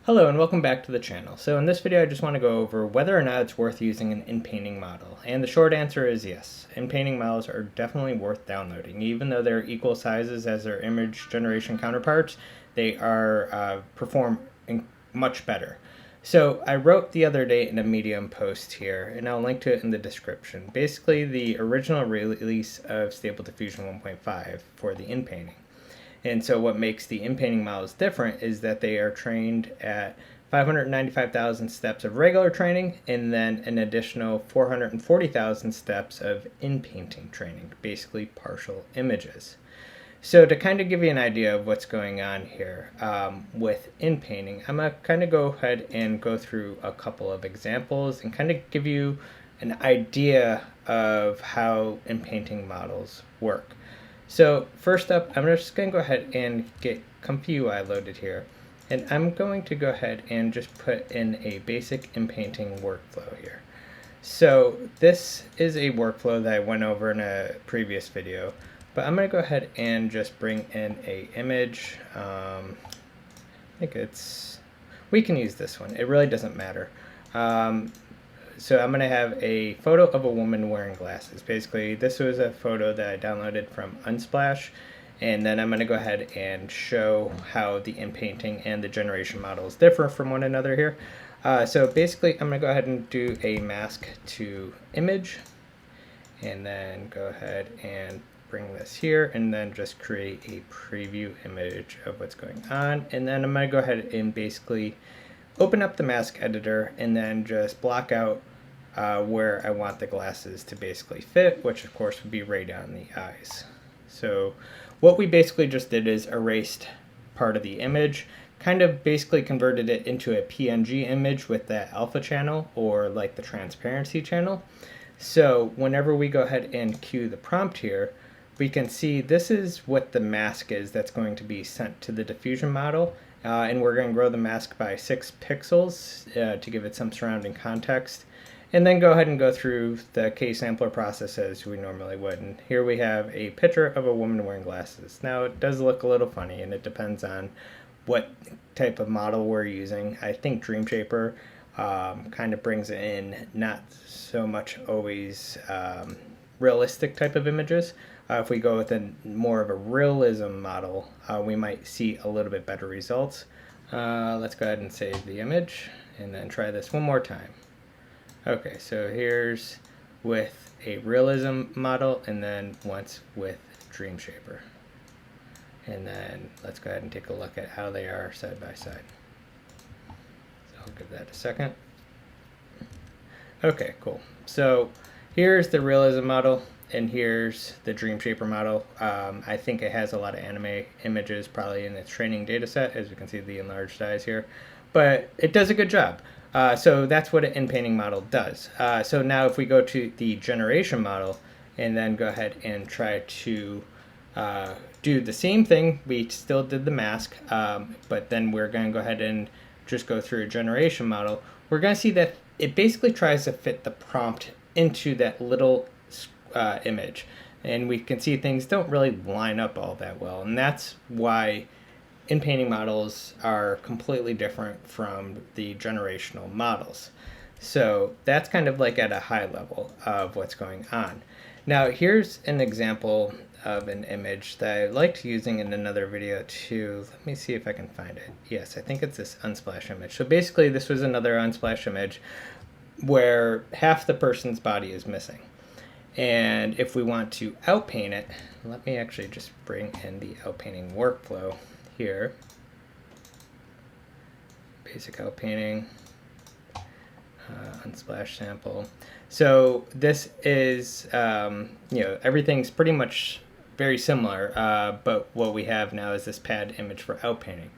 Hello and welcome back to the channel. So in this video I just want to go over whether or not it's worth using an inpainting model. And the short answer is yes. Inpainting models are definitely worth downloading. Even though they're equal sizes as their image generation counterparts, they are perform much better. So I wrote the other day in a Medium post here, and I'll link to it in the description. Basically the original release of Stable Diffusion 1.5 for the inpainting. And so what makes the inpainting models different is that they are trained at 595,000 steps of regular training and then an additional 440,000 steps of inpainting training, basically partial images. So to kind of give you an idea of what's going on here with inpainting, I'm going to kind of go ahead and go through a couple of examples and kind of give you an idea of how inpainting models work. So first up, I'm just going to go ahead and get Comfy UI loaded here. And I'm going to go ahead and just put in a basic inpainting workflow here. So this is a workflow that I went over in a previous video. But I'm going to go ahead and just bring in a image. I think we can use this one. It really doesn't matter. So I'm going to have a photo of a woman wearing glasses. Basically, this was a photo that I downloaded from Unsplash. And then I'm going to go ahead and show how the inpainting and the generation models differ from one another here. So basically, I'm going to go ahead and do a mask to image. And then go ahead and bring this here and then just create a preview image of what's going on. And then I'm going to go ahead and basically open up the mask editor and then just block out where I want the glasses to basically fit, which of course would be right down the eyes. So what we basically just did is erased part of the image, kind of basically converted it into a PNG image with that alpha channel or like the transparency channel. So whenever we go ahead and cue the prompt here, we can see this is what the mask is that's going to be sent to the diffusion model. And we're going to grow the mask by 6 pixels to give it some surrounding context. And then go ahead and go through the K-sampler process as we normally would. And here we have a picture of a woman wearing glasses. Now it does look a little funny and it depends on what type of model we're using. I think Dreamshaper kind of brings in not so much always realistic type of images. If we go with more of a realism model, we might see a little bit better results. Let's go ahead and save the image and then try this one more time. Okay, so here's with a realism model and then once with Dreamshaper. And then let's go ahead and take a look at how they are side by side. So I'll give that a second. Okay, cool. So here's the realism model. And here's the Dreamshaper model. I think it has a lot of anime images probably in its training data set, as you can see the enlarged eyes here. But it does a good job. So that's what an inpainting model does. So now if we go to the generation model and then go ahead and try to do the same thing, we still did the mask, but then we're going to go ahead and just go through a generation model. We're going to see that it basically tries to fit the prompt into that little image, and we can see things don't really line up all that well, and that's why inpainting models are completely different from the generational models. So that's kind of like at a high level of what's going on. Now here's an example of an image that I liked using in another video too. Let me see if I can find it. Yes, I think it's this Unsplash image. So basically this was another Unsplash image where half the person's body is missing. And if we want to outpaint it, let me actually just bring in the outpainting workflow here. Basic outpainting, Unsplash sample. So this is, everything's pretty much very similar, but what we have now is this pad image for outpainting.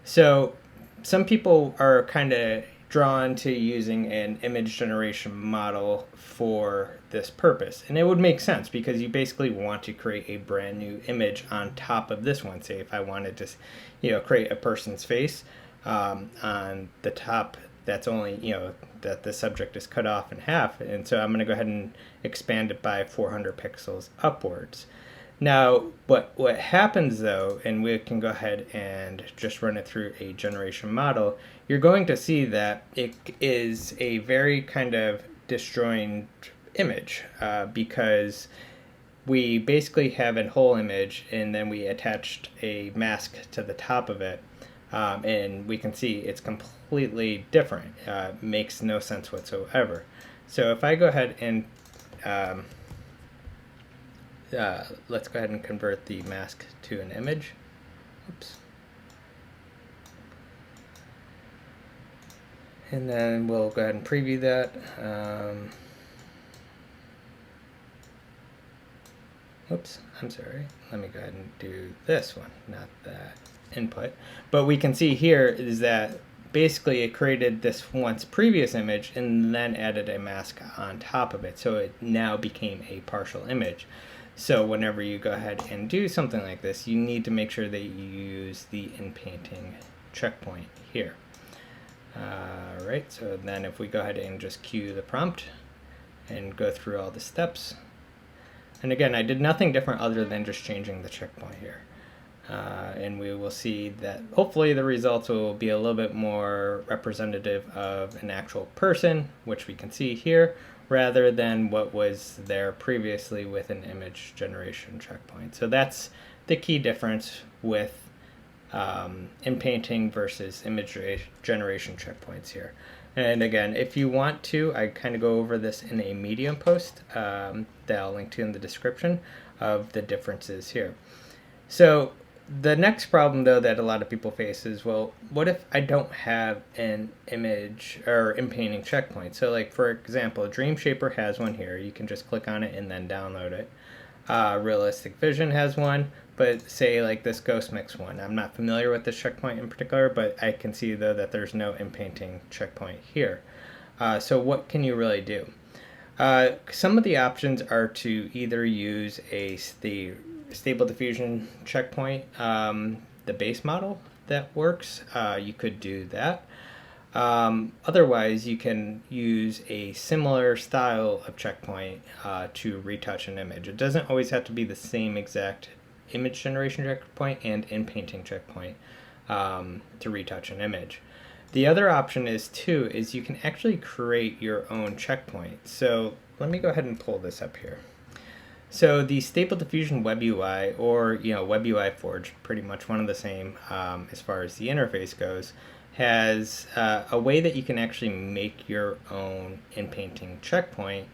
So some people are kind of drawn to using an image generation model for this purpose, and it would make sense because you basically want to create a brand new image on top of this one. Say if I wanted to create a person's face on the top that's only that the subject is cut off in half, and so I'm going to go ahead and expand it by 400 pixels upwards. Now, what happens though, and we can go ahead and just run it through a generation model, you're going to see that it is a very kind of disjointed image because we basically have a whole image and then we attached a mask to the top of it. And we can see it's completely different. Makes no sense whatsoever. So if I go ahead and let's go ahead and convert the mask to an image. Oops. And then we'll go ahead and preview that. Oops, I'm sorry. Let me go ahead and do this one, not that input. But we can see here is that basically it created this once previous image and then added a mask on top of it. So it now became a partial image. So whenever you go ahead and do something like this, you need to make sure that you use the Inpainting checkpoint here. Right, so then if we go ahead and just cue the prompt and go through all the steps, and again, I did nothing different other than just changing the checkpoint here. And we will see that hopefully the results will be a little bit more representative of an actual person, which we can see here, rather than what was there previously with an image generation checkpoint. So that's the key difference with Inpainting versus image generation checkpoints here. And again, if you want to, I kind of go over this in a Medium post that I'll link to in the description of the differences here. So the next problem, though, that a lot of people face is, well, what if I don't have an image or Inpainting checkpoint? So like, for example, Dream Shaper has one here. You can just click on it and then download it. Realistic Vision has one, but say like this Ghost Mix one. I'm not familiar with this checkpoint in particular, but I can see though that there's no Inpainting checkpoint here. So what can you really do? Some of the options are to either use the Stable Diffusion checkpoint, the base model that works. You could do that. Otherwise, you can use a similar style of checkpoint to retouch an image. It doesn't always have to be the same exact image generation checkpoint and Inpainting checkpoint to retouch an image. The other option is you can actually create your own checkpoint. So let me go ahead and pull this up here. So the Stable Diffusion Web UI, or Web UI Forge, pretty much one of the same as far as the interface goes, has a way that you can actually make your own Inpainting checkpoint.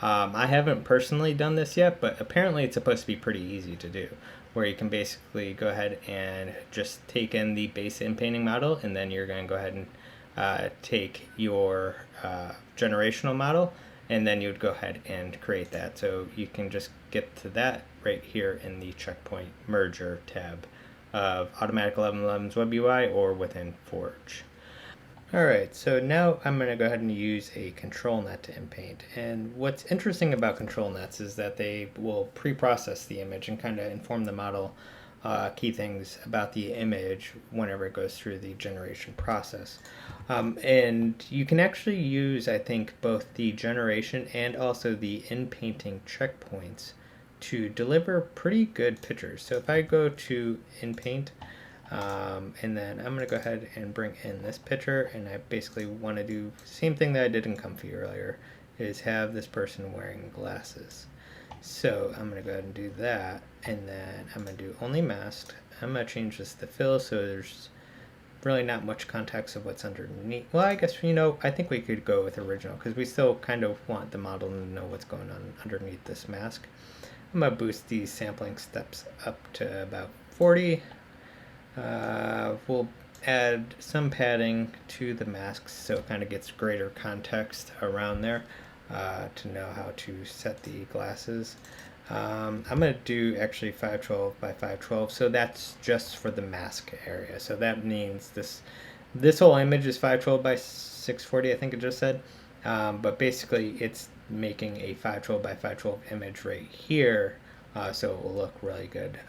I haven't personally done this yet, but apparently it's supposed to be pretty easy to do, where you can basically go ahead and just take in the base Inpainting model, and then you're going to go ahead and take your generational model, and then you would go ahead and create that. So you can just get to that right here in the checkpoint merger tab of Automatic 1111's Web UI or within Forge. Alright, so now I'm going to go ahead and use a ControlNet to Inpaint. And what's interesting about ControlNets is that they will pre-process the image and kind of inform the model key things about the image whenever it goes through the generation process. And you can actually use, I think, both the generation and also the Inpainting checkpoints to deliver pretty good pictures. So if I go to Inpaint, and then I'm going to go ahead and bring in this picture, and I basically want to do the same thing that I did in Comfy earlier, is have this person wearing glasses. So I'm going to go ahead and do that, and then I'm going to do only masked. I'm going to change this to fill so there's really not much context of what's underneath. Well, I guess, I think we could go with original because we still kind of want the model to know what's going on underneath this mask. I'm going to boost these sampling steps up to about 40. We'll add some padding to the masks so it kind of gets greater context around there to know how to set the glasses. I'm going to do actually 512 by 512, so that's just for the mask area. So that means this whole image is 512 by 640, I think it just said. But basically it's making a 512 by 512 image right here, so it will look really good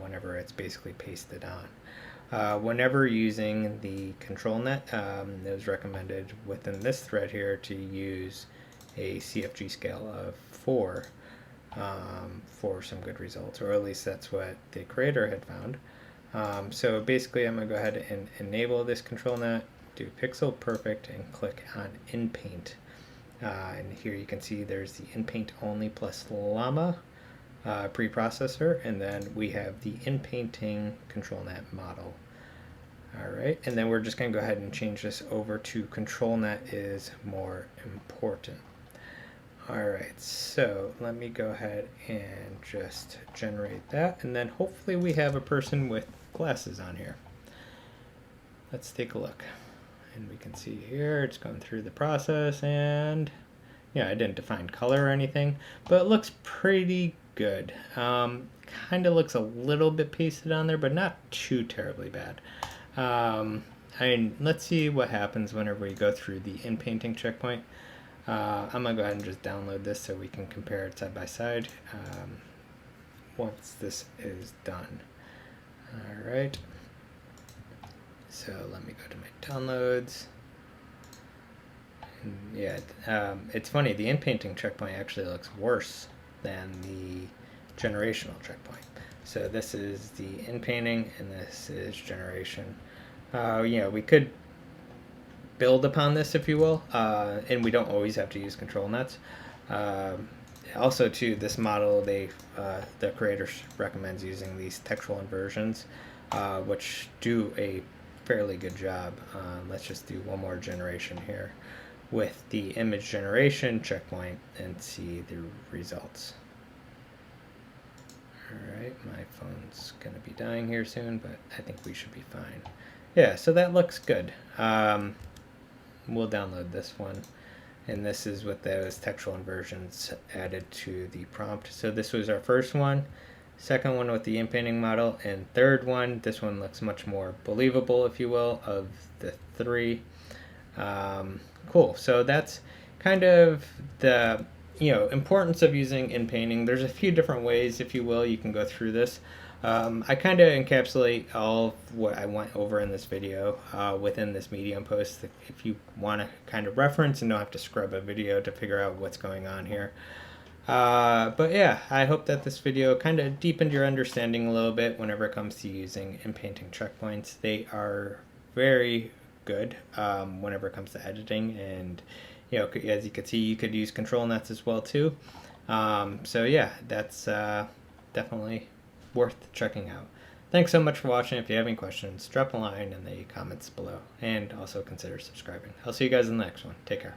whenever it's basically pasted on. Whenever using the ControlNet, it was recommended within this thread here to use a CFG scale of 4 for some good results, or at least that's what the creator had found. So basically I'm going to go ahead and enable this ControlNet, do pixel perfect, and click on Inpaint. And here you can see there's the Inpaint only plus Llama preprocessor, and then we have the Inpainting ControlNet model. Alright, and then we're just going to go ahead and change this over to ControlNet is more important. Alright, so let me go ahead and just generate that, and then hopefully we have a person with glasses on here. Let's take a look. And we can see here it's going through the process, and yeah, I didn't define color or anything, but it looks pretty good. Kind of looks a little bit pasted on there, but not too terribly bad. I mean, let's see what happens whenever we go through the Inpainting checkpoint. I'm going to go ahead and just download this so we can compare it side by side once this is done. Alright, so let me go to my downloads. And yeah, it's funny, the Inpainting checkpoint actually looks worse than the generational checkpoint. So this is the Inpainting and this is generation. You know, we could build upon this, if you will, and we don't always have to use control nets. Also, too, this model, the creator recommends using these textual inversions, which do a fairly good job. Let's just do one more generation here with the image generation checkpoint and see the results. Alright, my phone's going to be dying here soon, but I think we should be fine. Yeah, so that looks good. We'll download this one, and this is with those textual inversions added to the prompt. So this was our first one, second one with the Inpainting model, and third one, this one looks much more believable, if you will, of the three. Cool, so that's kind of the importance of using Inpainting. There's a few different ways, if you will, you can go through this. I kind of encapsulate all of what I went over in this video within this Medium post, if you want to kind of reference and don't have to scrub a video to figure out what's going on here. But yeah, I hope that this video kind of deepened your understanding a little bit whenever it comes to using Inpainting checkpoints. They are very good whenever it comes to editing, and as you can see, you could use control nets as well too. So yeah, that's definitely worth checking out. Thanks so much for watching. If you have any questions, drop a line in the comments below, and also consider subscribing. I'll see you guys in the next one. Take care.